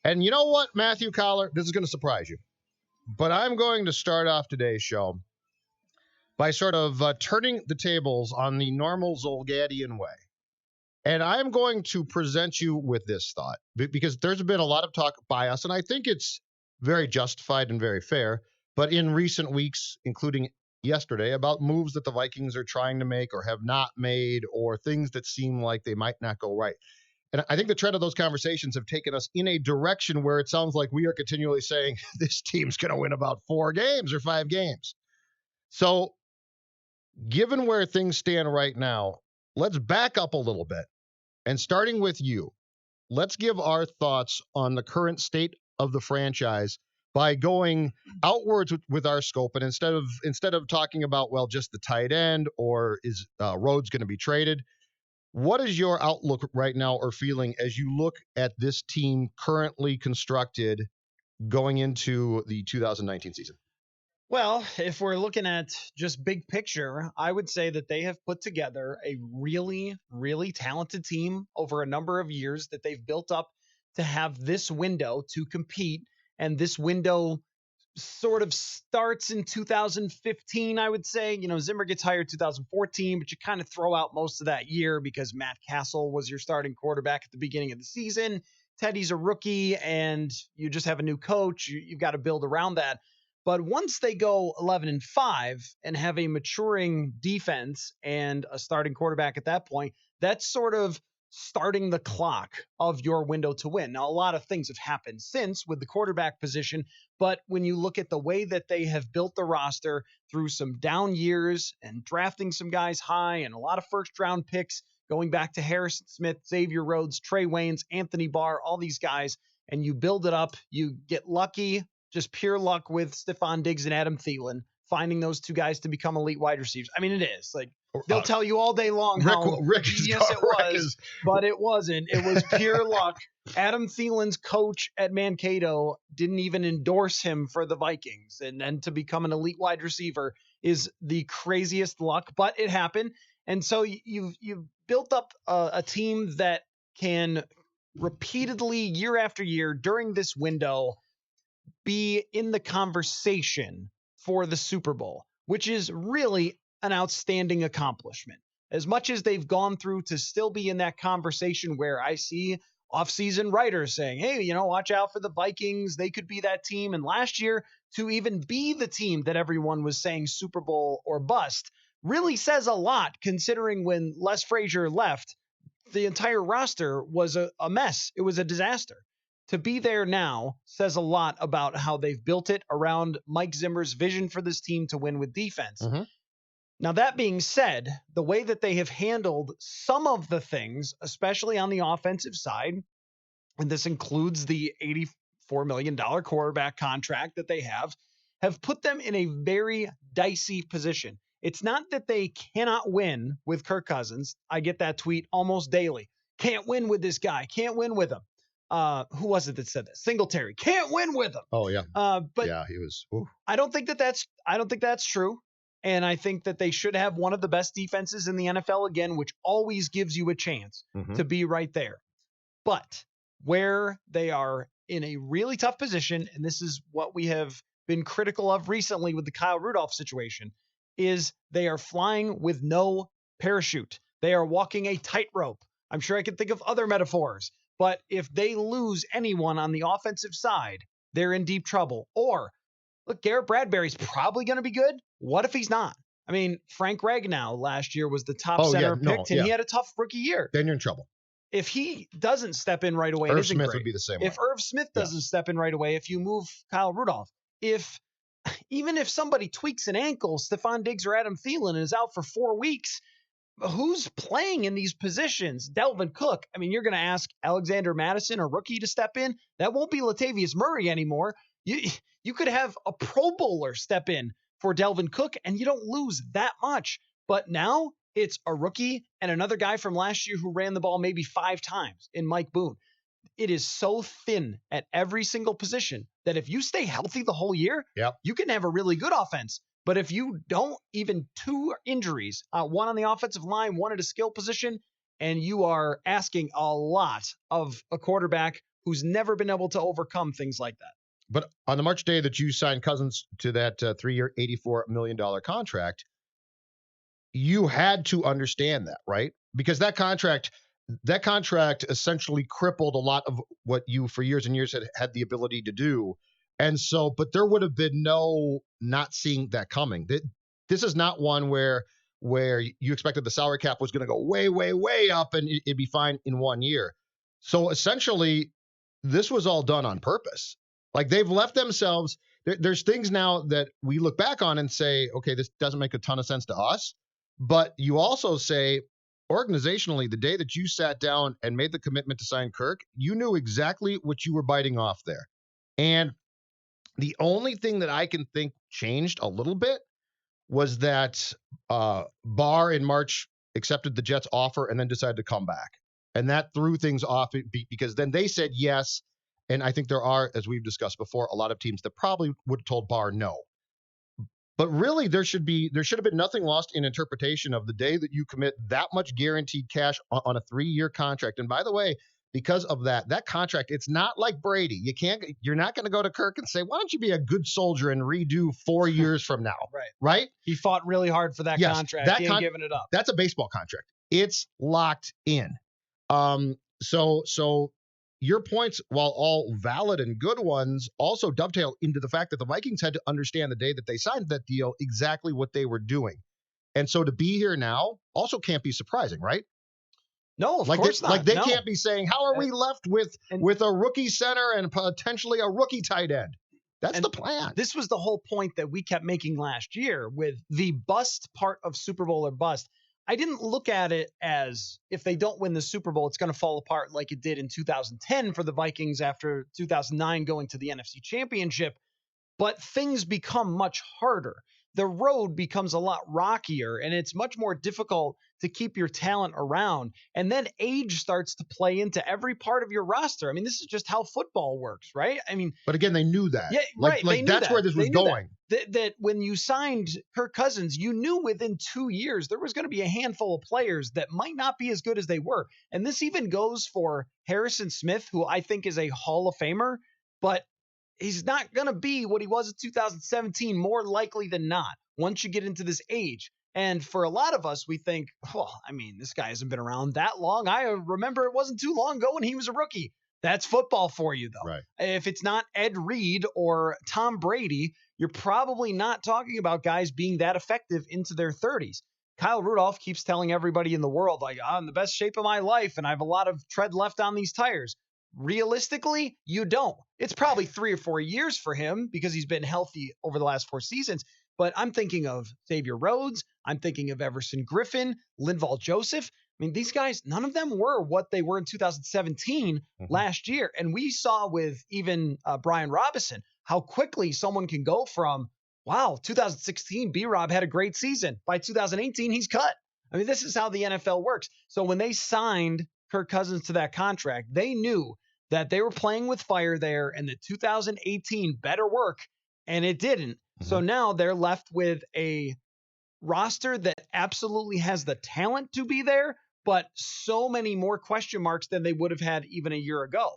And you know what, Matthew Coller? This is going to surprise you. But I'm going to start off today's show by sort of turning the tables on the normal Zolgadian way. And I'm going to present you with this thought because there's been a lot of talk by us, and I think it's very justified and very fair. But in recent weeks, including yesterday, about moves that the Vikings are trying to make or have not made, or things that seem like they might not go right. And I think the trend of those conversations have taken us in a direction where it sounds like we are continually saying this team's going to win about 4 games or 5 games. So given where things stand right now, let's back up a little bit. And starting with you, let's give our thoughts on the current state of the franchise by going outwards with our scope. And instead of talking about, well, just the tight end or is Rhodes going to be traded, what is your outlook right now or feeling as you look at this team currently constructed going into the 2019 season? Well, if we're looking at just big picture, I would say that they have put together a really, really talented team over a number of years that they've built up to have this window to compete. And this window sort of starts in 2015, I would say. You know, Zimmer gets hired 2014, but you kind of throw out most of that year because Matt Castle was your starting quarterback at the beginning of the season. Teddy's a rookie, and you just have a new coach. You've got to build around that. But once they go 11-5 and have a maturing defense and a starting quarterback at that point, that's sort of starting the clock of your window to win. Now, a lot of things have happened since with the quarterback position, but when you look at the way that they have built the roster through some down years and drafting some guys high and a lot of first-round picks going back to Harrison Smith, Xavier Rhodes, Trey Waynes, Anthony Barr, all these guys, and you build it up, you get lucky, just pure luck with Stephon Diggs and Adam Thielen, finding those two guys to become elite wide receivers. I mean, it is. Like, they'll tell you all day long how genius it was, but it wasn't. It was pure luck. Adam Thielen's coach at Mankato didn't even endorse him for the Vikings. And then to become an elite wide receiver is the craziest luck, but it happened. And so you've built up a team that can repeatedly, year after year, during this window, be in the conversation for the Super Bowl, which is really an outstanding accomplishment. As much as they've gone through to still be in that conversation where I see offseason writers saying, hey, you know, watch out for the Vikings. They could be that team. And last year, to even be the team that everyone was saying Super Bowl or bust really says a lot, considering when Les Frazier left, the entire roster was a mess. It was a disaster. To be there now says a lot about how they've built it around Mike Zimmer's vision for this team to win with defense. Mm-hmm. Now, that being said, the way that they have handled some of the things, especially on the offensive side, and this includes the $84 million quarterback contract that they have put them in a very dicey position. It's not that they cannot win with Kirk Cousins. I get that tweet almost daily. Can't win with this guy. Can't win with him. Who was it that said that? Singletary can't win with him. Oh yeah. But yeah, he was. Ooh. I don't think that's true. And I think that they should have one of the best defenses in the NFL again, which always gives you a chance to be right there. But where they are in a really tough position, and this is what we have been critical of recently with the Kyle Rudolph situation, is they are flying with no parachute. They are walking a tightrope. I'm sure I can think of other metaphors. But if they lose anyone on the offensive side, they're in deep trouble. Or, look, Garrett Bradbury's probably going to be good. What if he's not? I mean, Frank Ragnow last year was the top center picked, and he had a tough rookie year. Then you're in trouble. If he doesn't step in right away, Irv Smith would be the same way. If Irv Smith doesn't step in right away, if you move Kyle Rudolph, even if somebody tweaks an ankle, Stephon Diggs or Adam Thielen is out for 4 weeks, who's playing in these positions? Delvin Cook. I mean, you're going to ask Alexander Mattison, a rookie, to step in. That won't be Latavius Murray anymore. You could have a Pro Bowler step in for Delvin Cook, and you don't lose that much. But now it's a rookie and another guy from last year who ran the ball maybe 5 times in Mike Boone. It is so thin at every single position that if you stay healthy the whole year, you can have a really good offense. But if you don't, even 2 injuries, one on the offensive line, one at a skill position, and you are asking a lot of a quarterback who's never been able to overcome things like that. But on the March day that you signed Cousins to that 3-year, $84 million contract, you had to understand that, right? Because that contract essentially crippled a lot of what you for years and years had the ability to do. And so, but there would have been no not seeing that coming. This is not one where you expected the salary cap was going to go way, way, way up and it'd be fine in 1 year. So essentially, this was all done on purpose. Like they've left themselves. There's things now that we look back on and say, okay, this doesn't make a ton of sense to us. But you also say, organizationally, the day that you sat down and made the commitment to sign Kirk, you knew exactly what you were biting off there. And the only thing that I can think changed a little bit was that Barr in March accepted the Jets' offer and then decided to come back. And that threw things off because then they said yes. And I think there are, as we've discussed before, a lot of teams that probably would have told Barr no. But really, there should have been nothing lost in interpretation of the day that you commit that much guaranteed cash on a 3-year contract. And by the way, because of that contract, it's not like Brady. You're not going to go to Kirk and say, why don't you be a good soldier and redo 4 years from now? Right? He fought really hard for that contract. He ain't giving it up. That's a baseball contract. It's locked in. So your points, while all valid and good ones, also dovetail into the fact that the Vikings had to understand the day that they signed that deal exactly what they were doing. And so to be here now also can't be surprising, right? No, of course not. Like they can't be saying, how are we left with a rookie center and potentially a rookie tight end? That's the plan. This was the whole point that we kept making last year with the bust part of Super Bowl or bust. I didn't look at it as if they don't win the Super Bowl, it's going to fall apart like it did in 2010 for the Vikings after 2009 going to the NFC Championship. But things become much harder. The road becomes a lot rockier, and it's much more difficult to keep your talent around. And then age starts to play into every part of your roster. I mean, this is just how football works, right? I mean, but again, they knew that. Yeah, right. Like that's where this was going. That when you signed Kirk Cousins, you knew within 2 years there was going to be a handful of players that might not be as good as they were. And this even goes for Harrison Smith, who I think is a Hall of Famer, but he's not going to be what he was in 2017, more likely than not, once you get into this age. And for a lot of us, we think, well, I mean, this guy hasn't been around that long. I remember it wasn't too long ago when he was a rookie. That's football for you, though. Right. If it's not Ed Reed or Tom Brady, you're probably not talking about guys being that effective into their 30s. Kyle Rudolph keeps telling everybody in the world, like, I'm in the best shape of my life, and I have a lot of tread left on these tires. Realistically, you don't. It's probably 3 or 4 years for him because he's been healthy over the last 4 seasons. But I'm thinking of Xavier Rhodes. I'm thinking of Everson Griffin, Linval Joseph. I mean, these guys, none of them were what they were in 2017 last year. And we saw with even Brian Robinson how quickly someone can go from, wow, 2016, B-Rob had a great season. By 2018, he's cut. I mean, this is how the NFL works. So when they signed Kirk Cousins to that contract, they knew that they were playing with fire there and that 2018 better work, and it didn't. So now they're left with a roster that absolutely has the talent to be there, but so many more question marks than they would have had even a year ago.